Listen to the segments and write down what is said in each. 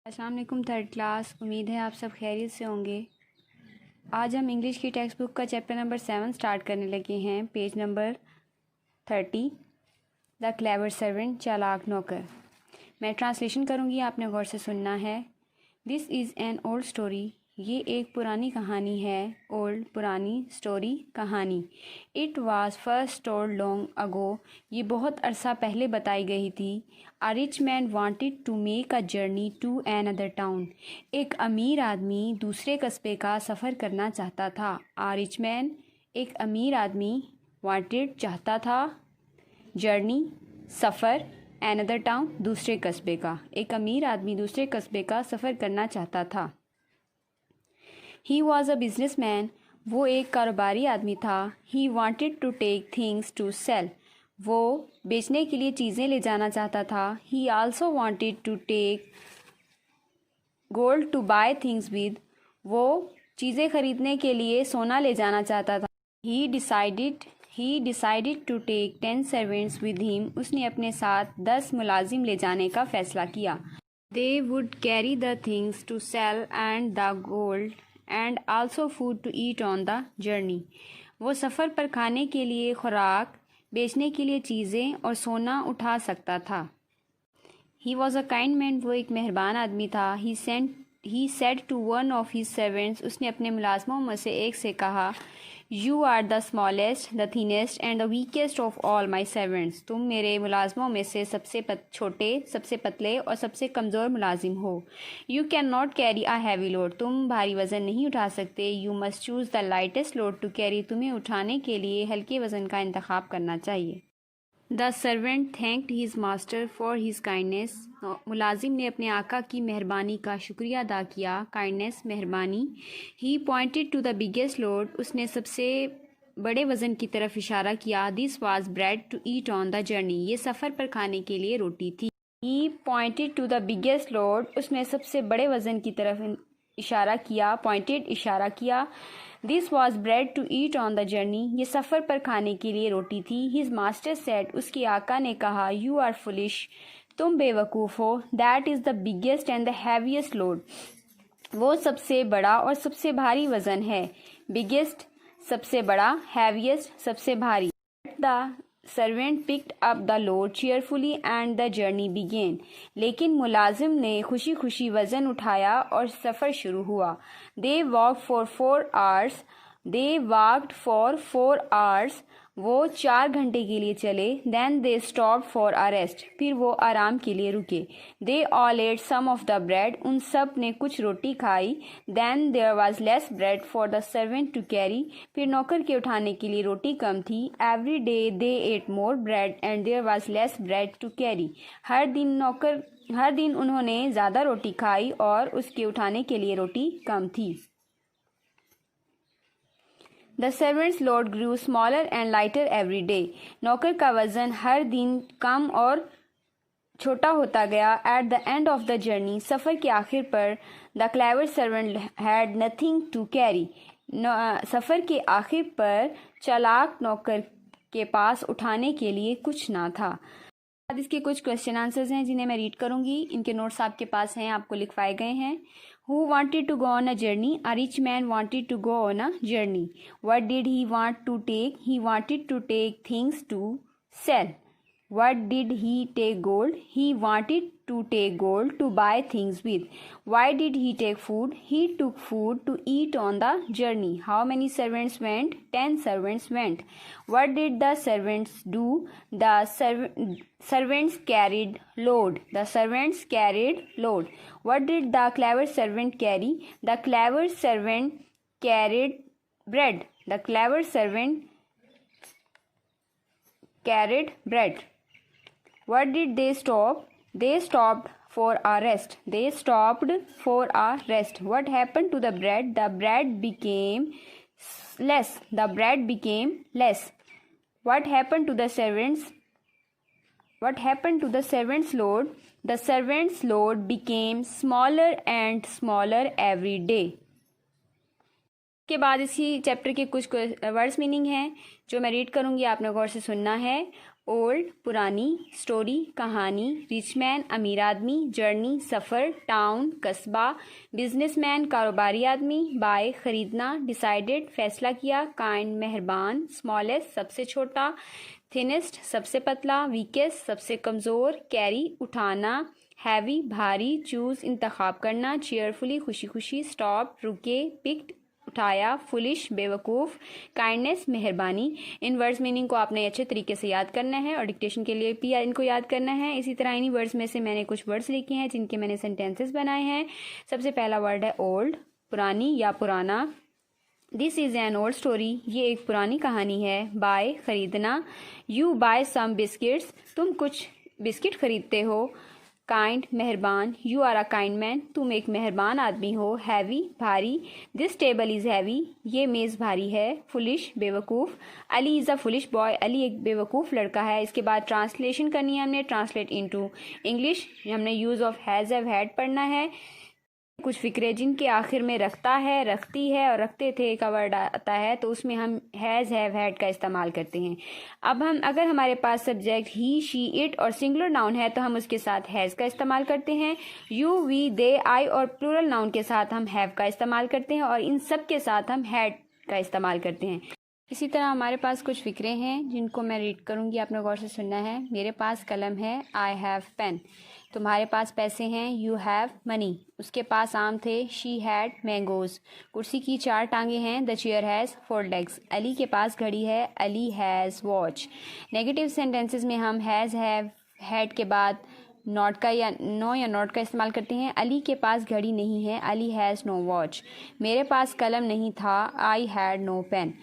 अस्सलाम वालेकुम third class. उम्मीद है आप सब खैरियत से होंगे। आज हम इंग्लिश की टेक्स्ट बुक का चैप्टर नंबर 7 स्टार्ट करने लगे हैं। Page number 30, the clever servant, चालाक नौकर। मैं ट्रांसलेशन करूँगी, आपने गौर से सुनना है। This is an old story, ये एक पुरानी कहानी है। ओल्ड पुरानी, स्टोरी कहानी। It was first told long ago, ये बहुत अरसा पहले बताई गई थी। A rich man wanted to make a journey to another town, एक अमीर आदमी दूसरे कस्बे का सफ़र करना चाहता था। अ रिच मैन, एक अमीर आदमी, वांटेड चाहता था, जर्नी सफ़र, एन अदर टाउन दूसरे कस्बे का, एक अमीर आदमी दूसरे कस्बे का सफ़र करना चाहता था। He was a businessman, वो एक कारोबारी आदमी था। He wanted to take things to sell, वो बेचने के लिए चीज़ें ले जाना चाहता था। He also wanted to take gold to buy things with, वो चीज़ें खरीदने के लिए सोना ले जाना चाहता था। He decided to take 10 servants with him, उसने अपने साथ 10 मुलाजिम ले जाने का फ़ैसला किया। They would carry the things to sell and the gold and also food to eat on the journey, वो सफ़र पर खाने के लिए खुराक, बेचने के लिए चीज़ें और सोना उठा सकता था। He was a kind man, वो एक मेहरबान आदमी था। He said to one of his servants, उसने अपने मुलाजमों में से एक से कहा, you are the smallest, the thinnest and the weakest of all my servants, तुम मेरे मुलाजमों में से सबसे छोटे, सबसे पतले और सबसे कमज़ोर मुलाजिम हो। You can not carry a heavy load, तुम भारी वज़न नहीं उठा सकते। You must choose the lightest load to carry, तुम्हें उठाने के लिए हल्के वज़न का इंतखाब करना चाहिए। The servant thanked his master for his kindness, मुलाजिम ने अपने आका की मेहरबानी का शुक्रिया अदा किया। काइंडनेस, मेहरबानी। He pointed to the biggest load, उसने सबसे बड़े वज़न की तरफ इशारा किया। This was bread to eat on the journey, ये सफ़र पर खाने के लिए रोटी थी। He pointed to the biggest load, उसने सबसे बड़े वज़न की तरफ इशारा किया। पॉइंटेड, इशारा किया। This was bread to eat on the journey, ये सफ़र पर खाने के लिए रोटी थी। हिज मास्टर सेड, उसके आका ने कहा, यू आर फुलिश, तुम बेवकूफ़ हो। That is the biggest and the heaviest load, वो सबसे बड़ा और सबसे भारी वज़न है। बिगेस्ट सबसे बड़ा, हैवीएस्ट सबसे भारी। The servant picked up the load cheerfully and the journey began, लेकिन मुलाजिम ने खुशी खुशी वज़न उठाया और सफ़र शुरू हुआ। दे वॉकड फॉर 4 आवर्स, वो 4 घंटे के लिए चले। Then they stopped for a rest, फिर वो आराम के लिए रुके। They all ate some of the bread, उन सब ने कुछ रोटी खाई। Then there was less bread for the servant to carry, फिर नौकर के उठाने के लिए रोटी कम थी। Every day they ate more bread and there was less bread to carry, हर दिन उन्होंने ज़्यादा रोटी खाई और उसके उठाने के लिए रोटी कम थी। The servant's load grew smaller and lighter every day, नौकर का वज़न हर दिन कम और छोटा होता गया। At the end of the journey, सफ़र के आखिर पर, the clever servant had nothing to carry, सफ़र के आखिर पर चालाक नौकर के पास उठाने के लिए कुछ ना था। बाद इसके कुछ क्वेश्चन आंसर्स हैं जिन्हें मैं रीड करूंगी। इनके नोट्स आपके पास हैं, आपको लिखवाए गए हैं। Who wanted to go on a journey? A rich man wanted to go on a journey. What did he want to take? He wanted to take things to sell. What did he take gold? He wanted to take gold to buy things with. Why did he take food? He took food to eat on the journey. How many servants went? 10 servants went. What did the servants do? The servants carried load. The servants carried load. What did the clever servant carry? The clever servant carried bread. The clever servant carried bread. What did they stop? They stopped for a rest. They stopped for a rest. What happened to the bread? The bread became less. The bread became less. What happened to the servants? What happened to the servants' load? The servants' load became smaller and smaller every day. के बाद इसी chapter के कुछ words meaning हैं जो मैं read करूंगी, आपने गौर से सुनना है ओल्ड पुरानी, स्टोरी कहानी, रिच मैन अमीर आदमी, जर्नी सफ़र, टाउन कस्बा, बिजनेसमैन कारोबारी आदमी, बाय खरीदना, डिसाइडेड फैसला किया, काइंड मेहरबान, स्मॉलेस्ट सबसे छोटा, थिनेस्ट सबसे पतला, वीकेस्ट सबसे कमज़ोर, कैरी उठाना, हैवी भारी, चूज़ इंतखाब करना, चेयरफुली खुशी खुशी, स्टॉप रुके, पिक्ड उठाया, फुलिश बेवकूफ़, काइंडनेस मेहरबानी। इन वर्ड्स मीनिंग को आपने अच्छे तरीके से याद करना है और डिक्टेशन के लिए भी इनको याद करना है। इसी तरह इन्हीं वर्ड्स में से मैंने कुछ वर्ड्स लिखे हैं जिनके मैंने सेंटेंसेस बनाए हैं। सबसे पहला वर्ड है ओल्ड, पुरानी या पुराना। This is an old story, ये एक पुरानी कहानी है। बाय खरीदना, यू बाय सम बिस्किट्स, तुम कुछ बिस्किट खरीदते हो। काइंड मेहरबान, you are a kind man, तुम एक मेहरबान आदमी हो। हैवी भारी, दिस टेबल इज़ हैवी, ये मेज़ भारी है। फुलिश बेवकूफ़, Ali is a foolish boy, Ali एक बेवकूफ़ लड़का है। इसके बाद ट्रांसलेशन करनी है हमने, ट्रांसलेट इनटू इंग्लिश। हमने use of has have had पढ़ना है। कुछ फिक्रे जिनके आखिर में रखता है, रखती है और रखते थे का वर्ड आता है तो उसमें हम हैज़ हैव हैड का इस्तेमाल करते हैं। अब हम अगर हमारे पास सब्जेक्ट ही शी इट और सिंगुलर नाउन है तो हम उसके साथ हैज़ का इस्तेमाल करते हैं। यू वी दे आई और प्लूरल नाउन के साथ हम हैव का इस्तेमाल करते हैं और इन सब के साथ हम हैड का इस्तेमाल करते हैं। इसी तरह हमारे पास कुछ फिक्रे हैं जिनको मैं रीड करूँगी, आपने गौर से सुनना है। मेरे पास कलम है, आई हैव पेन। तुम्हारे पास पैसे हैं, यू हैव मनी। उसके पास आम थे, शी हैड मैंगोज़। कुर्सी की 4 टांगे हैं, the chair has 4 legs. Ali के पास घड़ी है, Ali has watch. Negative sentences में हम हैज़ हैव हैड के बाद नॉट का या नो या नॉट का इस्तेमाल करते हैं। अली के पास घड़ी नहीं है, अली हैज़ नो वॉच। मेरे पास कलम नहीं था, आई हैड नो पेन।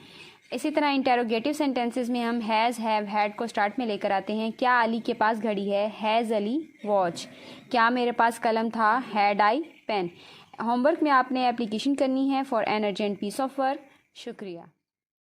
इसी तरह इंटेरोगेटिव सेंटेंसेस में हम हैज़ हैव हैड को स्टार्ट में लेकर आते हैं। क्या अली के पास घड़ी है, हैज़ अली वॉच। क्या मेरे पास कलम था, हैड आई पेन। होमवर्क में आपने एप्लीकेशन करनी है for an urgent piece of work. शुक्रिया।